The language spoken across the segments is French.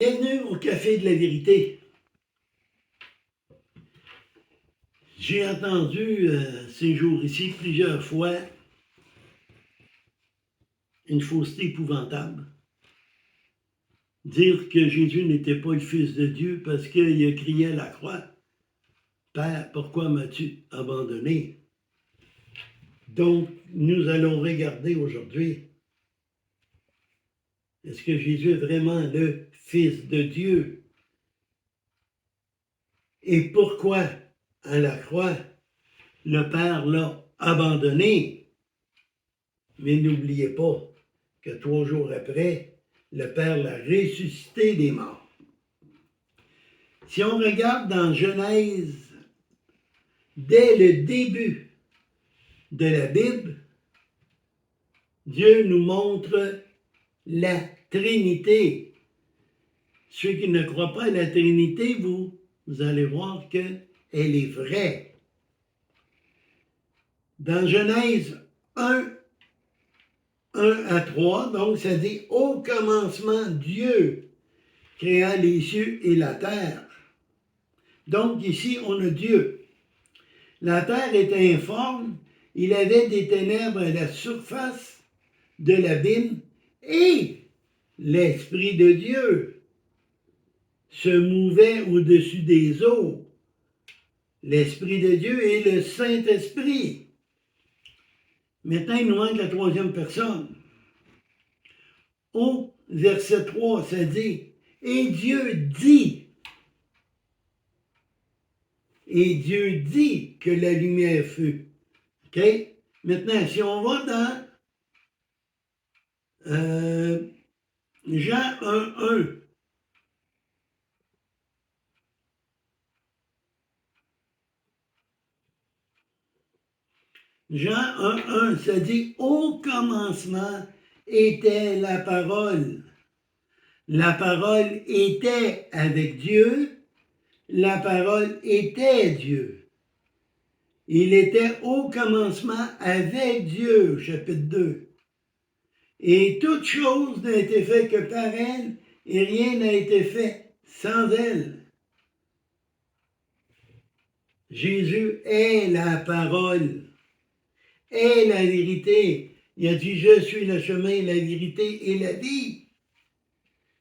Bienvenue au Café de la Vérité. J'ai entendu ces jours-ci plusieurs fois une fausseté épouvantable. Dire que Jésus n'était pas le Fils de Dieu parce qu'il a crié à la croix, « Père, pourquoi m'as-tu abandonné? » Donc, nous allons regarder aujourd'hui, est-ce que Jésus est vraiment le Fils de Dieu? Et pourquoi, à la croix, le Père l'a abandonné? Mais n'oubliez pas que 3 jours après, le Père l'a ressuscité des morts. Si on regarde dans Genèse, dès le début de la Bible, Dieu nous montre la Trinité. Ceux qui ne croient pas à la Trinité, vous allez voir qu'elle est vraie. Dans Genèse 1 à 3, donc ça dit « Au commencement, Dieu créa les cieux et la terre. » Donc ici, on a Dieu. La terre était informe, il avait des ténèbres à la surface de l'abîme et l'Esprit de Dieu se mouvait au-dessus des eaux. L'Esprit de Dieu est le Saint-Esprit. Maintenant, il nous manque la troisième personne. Au verset 3, ça dit « Et Dieu dit ». Et Dieu dit que la lumière fut. OK? Maintenant, si on va dans Jean 1.1, Jean 1.1, ça dit « Au commencement était la parole. La parole était avec Dieu. La parole était Dieu. Il était au commencement avec Dieu. » Chapitre 2. Et toute chose n'a été faite que par elle, et rien n'a été fait sans elle. Jésus est la parole, est la vérité. Il a dit, je suis le chemin, la vérité et la vie.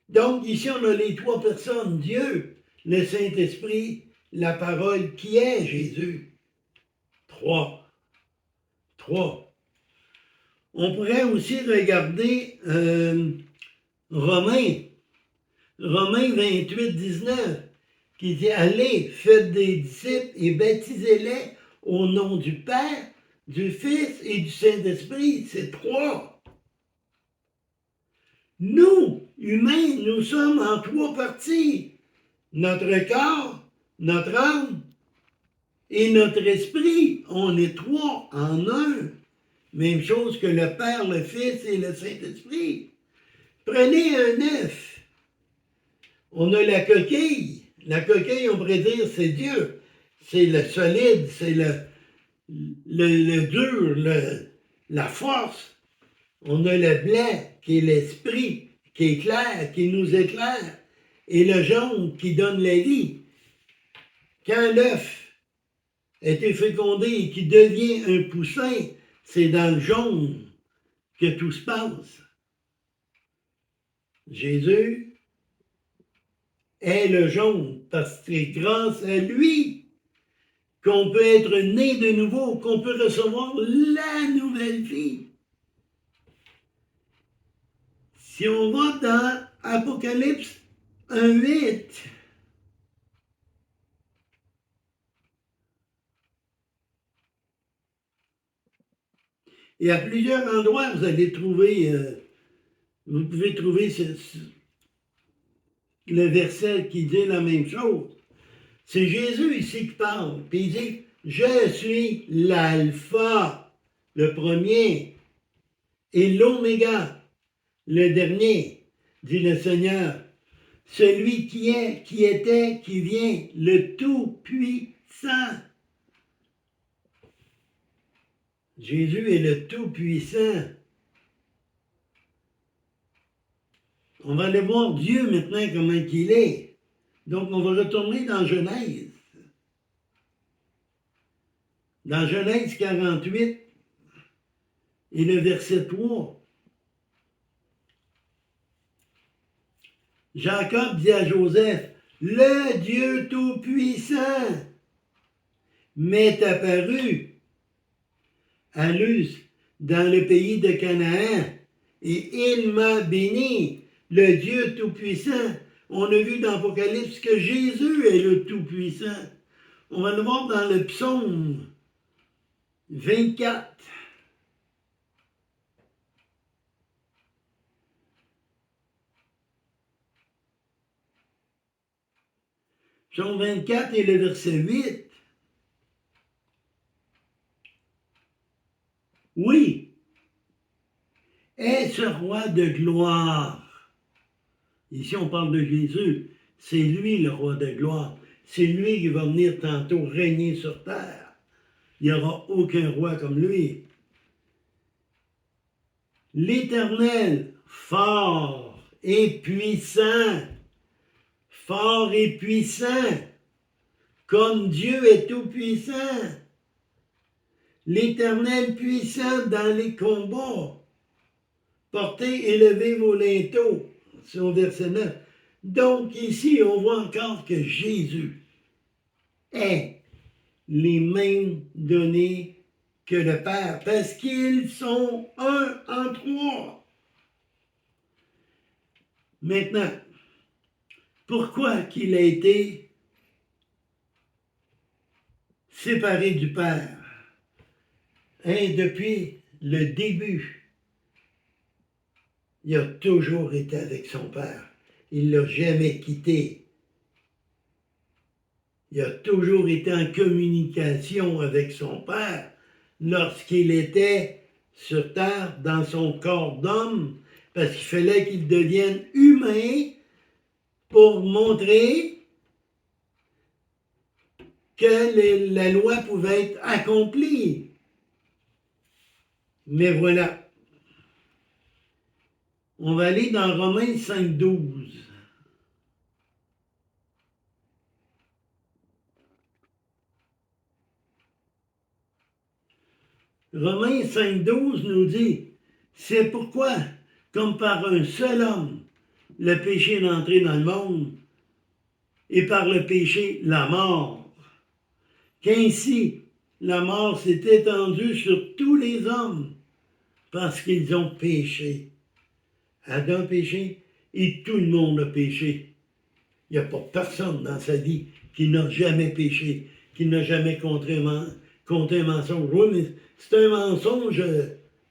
Donc ici, on a les trois personnes, Dieu, le Saint-Esprit, la parole qui est Jésus. Trois. On pourrait aussi regarder Romains 28, 19, qui dit, allez, faites des disciples et baptisez-les au nom du Père, du Fils et du Saint-Esprit. C'est trois. Nous, humains, nous sommes en trois parties. Notre corps, notre âme et notre esprit. On est trois en un. Même chose que le Père, le Fils et le Saint-Esprit. Prenez un œuf. On a la coquille. La coquille, on pourrait dire, c'est Dieu. C'est le solide, c'est le dur, la force. On a le blanc, qui est l'esprit, qui éclaire, qui nous éclaire. Et le jaune, qui donne la vie. Quand l'œuf a été fécondé et qui devient un poussin, c'est dans le jaune que tout se passe. Jésus est le jaune parce que c'est grâce à lui qu'on peut être né de nouveau, qu'on peut recevoir la nouvelle vie. Si on va dans Apocalypse 1.8, et à plusieurs endroits, vous allez trouver, vous pouvez trouver le verset qui dit la même chose. C'est Jésus ici qui parle, puis il dit, je suis l'alpha, le premier, et l'oméga, le dernier, dit le Seigneur, celui qui est, qui était, qui vient, le Tout-Puissant. Jésus est le Tout-Puissant. On va aller voir Dieu maintenant comment il est. Donc, on va retourner dans Genèse. Dans Genèse 48 et le verset 3. Jacob dit à Joseph, le Dieu Tout-Puissant m'est apparu à Luz dans le pays de Canaan et il m'a béni, le Dieu Tout-Puissant. On a vu dans l'Apocalypse que Jésus est le Tout-Puissant. On va le voir dans le psaume 24. Psaume 24 et le verset 8. Oui, est ce roi de gloire. Ici, on parle de Jésus. C'est lui le roi de gloire. C'est lui qui va venir tantôt régner sur terre. Il n'y aura aucun roi comme lui. L'Éternel, fort et puissant, comme Dieu est tout-puissant. L'Éternel puissant dans les combats. Portez, élevez vos linteaux. C'est au verset 9. Donc ici, on voit encore que Jésus est les mêmes données que le Père, parce qu'ils sont un en trois. Maintenant, pourquoi qu'il a été séparé du Père? Depuis le début, il a toujours été avec son Père. Il ne l'a jamais quitté. Il a toujours été en communication avec son Père lorsqu'il était sur terre dans son corps d'homme, parce qu'il fallait qu'il devienne humain pour montrer que la loi pouvait être accomplie. Mais voilà. On va aller dans Romains 5,12. Romains 5,12 nous dit, c'est pourquoi, comme par un seul homme, le péché est entré dans le monde, et par le péché, la mort, qu'ainsi la mort s'est étendue sur tous les hommes, parce qu'ils ont péché. Adam a péché, et tout le monde a péché. Il n'y a pas personne dans sa vie qui n'a jamais péché, qui n'a jamais compté un mensonge. Oui, mais c'est un mensonge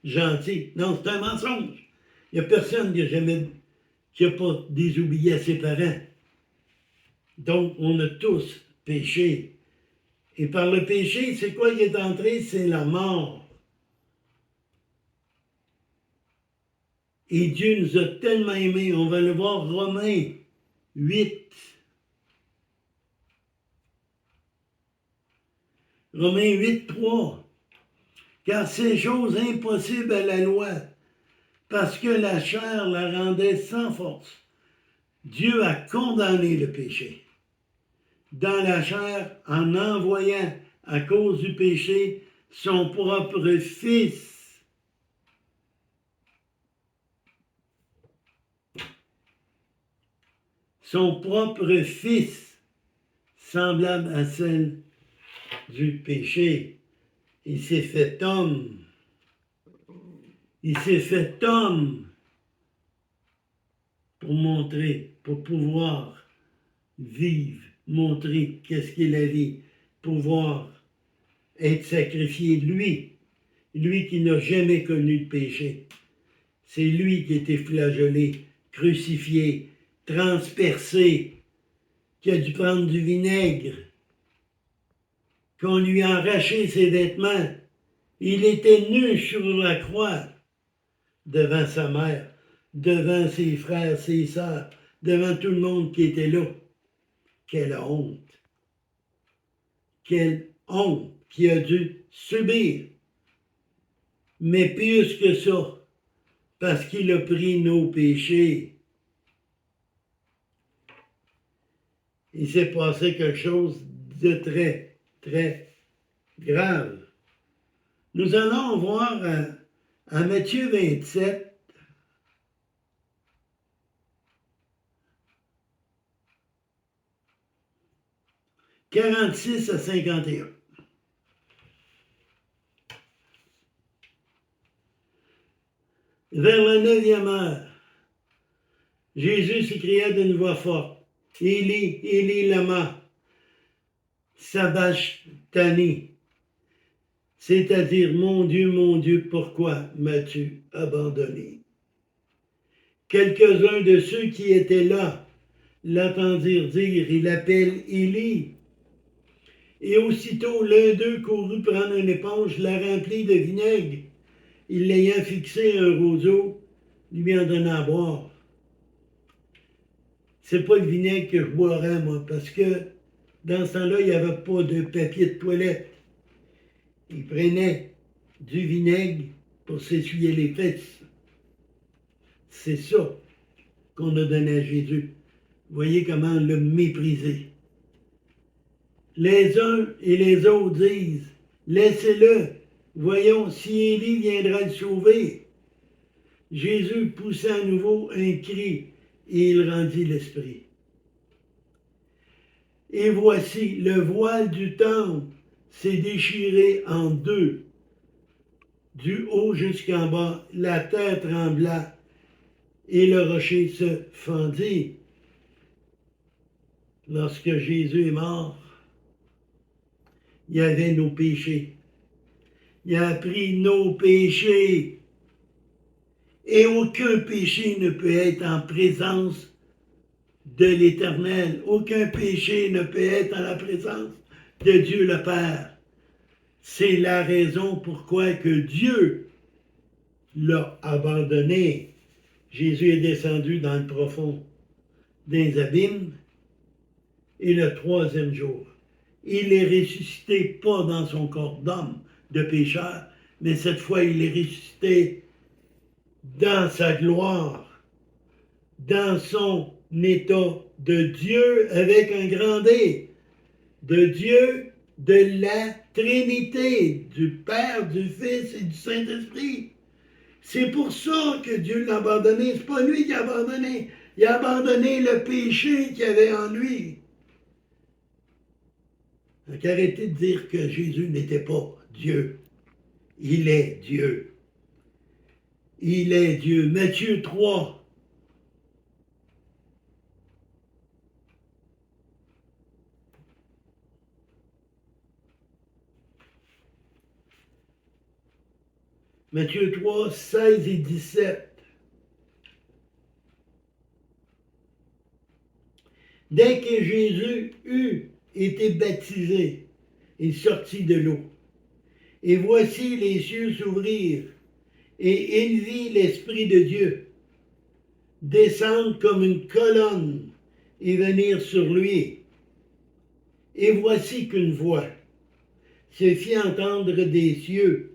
gentil. Non, c'est un mensonge. Il n'y a personne qui n'a pas désobéi à ses parents. Donc, on a tous péché. Et par le péché, c'est quoi qui est entré? C'est la mort. Et Dieu nous a tellement aimés. On va le voir, Romains 8. Romains 8, 3. Car c'est chose impossible à la loi, parce que la chair la rendait sans force. Dieu a condamné le péché dans la chair en envoyant, à cause du péché, son propre Fils. Son propre Fils, semblable à celle du péché. Il s'est fait homme. Il s'est fait homme pour montrer, pour pouvoir vivre, montrer qu'est-ce qu'il a dit, pouvoir être sacrifié, lui qui n'a jamais connu le péché. C'est lui qui a été flagellé, crucifié, transpercé, qui a dû prendre du vinaigre, qu'on lui a arraché ses vêtements. Il était nu sur la croix, devant sa mère, devant ses frères, ses sœurs, devant tout le monde qui était là. Quelle honte! Quelle honte qu'il a dû subir! Mais plus que ça, parce qu'il a pris nos péchés. il s'est passé quelque chose de très, très grave. Nous allons voir à Matthieu 27, « 46 à 51. Vers la 9e heure, Jésus s'écria d'une voix forte, « Élie, Élie, lama sabachthani » c'est-à-dire, mon Dieu, pourquoi m'as-tu abandonné? Quelques-uns de ceux qui étaient là l'entendirent dire, il appelle Élie. Et aussitôt, l'un d'eux courut prendre une éponge, la remplit de vinaigre. Il l'ayant fixé à un roseau, lui en donna à boire. C'est pas le vinaigre que je boirais, moi, parce que dans ce temps-là, il n'y avait pas de papier de toilette. Il prenait du vinaigre pour s'essuyer les fesses. C'est ça qu'on a donné à Jésus. Voyez comment on l'a méprisé. Les uns et les autres disent, laissez-le, voyons si Élie viendra le sauver. Jésus poussa à nouveau un cri et il rendit l'esprit. Et voici, le voile du temple s'est déchiré en deux, du haut jusqu'en bas, la terre trembla et le rocher se fendit. Lorsque Jésus est mort, il y avait nos péchés. Il a pris nos péchés. Et aucun péché ne peut être en présence de l'Éternel. Aucun péché ne peut être en la présence de Dieu le Père. C'est la raison pourquoi que Dieu l'a abandonné. Jésus est descendu dans le profond des abîmes et le troisième jour, il est ressuscité pas dans son corps d'homme de pécheur, mais cette fois il est ressuscité dans sa gloire, dans son état de Dieu avec un grand D, de Dieu de la Trinité, du Père, du Fils et du Saint-Esprit. C'est pour ça que Dieu l'a abandonné. C'est pas lui qui a abandonné. Il a abandonné le péché qu'il y avait en lui. Donc arrêtez de dire que Jésus n'était pas Dieu. Il est Dieu. Il est Dieu. Matthieu 3. Matthieu 3, 16 et 17. Dès que Jésus eut été baptisé, il sortit de l'eau. Et voici les cieux s'ouvrirent, et il vit l'Esprit de Dieu descendre comme une colonne et venir sur lui. Et voici qu'une voix se fit entendre des cieux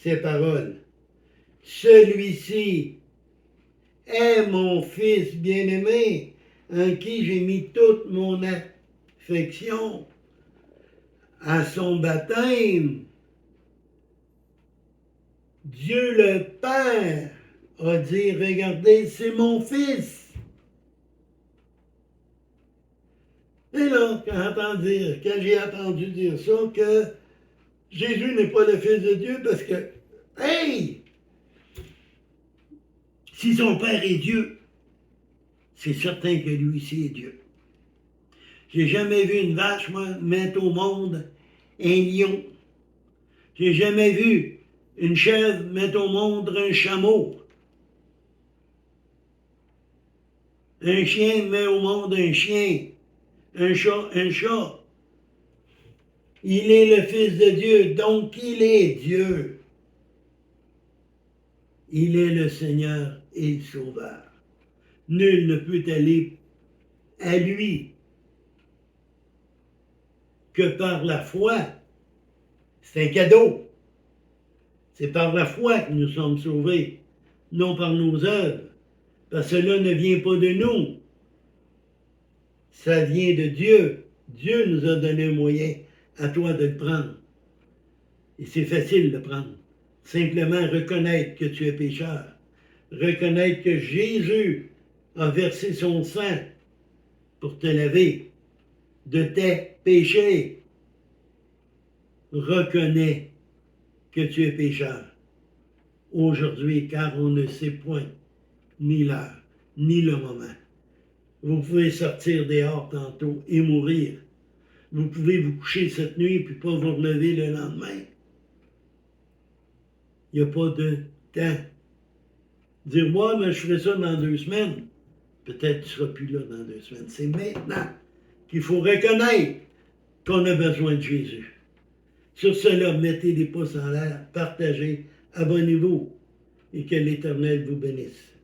ces paroles. Celui-ci est mon Fils bien-aimé, en qui j'ai mis toute mon affection. À son baptême, Dieu le Père a dit, regardez, c'est mon Fils. Et là, quand j'ai entendu dire ça, que Jésus n'est pas le Fils de Dieu, parce que, hey, si son Père est Dieu, c'est certain que lui aussi est Dieu. J'ai jamais vu une vache, moi, mettre au monde un lion. J'ai jamais vu une chèvre mettre au monde un chameau. Un chien met au monde un chien. Un chat, un chat. Il est le Fils de Dieu, donc il est Dieu. Il est le Seigneur et le Sauveur. Nul ne peut aller à lui que par la foi. C'est un cadeau. C'est par la foi que nous sommes sauvés, non par nos œuvres. Parce que cela ne vient pas de nous. Ça vient de Dieu. Dieu nous a donné un moyen à toi de le prendre. Et c'est facile de le prendre. Simplement reconnaître que tu es pécheur. Reconnaître que Jésus a versé son sang pour te laver de tes péchés. Reconnais que tu es pécheur aujourd'hui, car on ne sait point ni l'heure, ni le moment. Vous pouvez sortir dehors tantôt et mourir. Vous pouvez vous coucher cette nuit et pas vous relever le lendemain. Il n'y a pas de temps. Dire, moi, mais je ferai ça dans 2 semaines. Peut-être que tu ne seras plus là dans 2 semaines. C'est maintenant qu'il faut reconnaître qu'on a besoin de Jésus. Sur cela, mettez des pouces en l'air, partagez, abonnez-vous et que l'Éternel vous bénisse.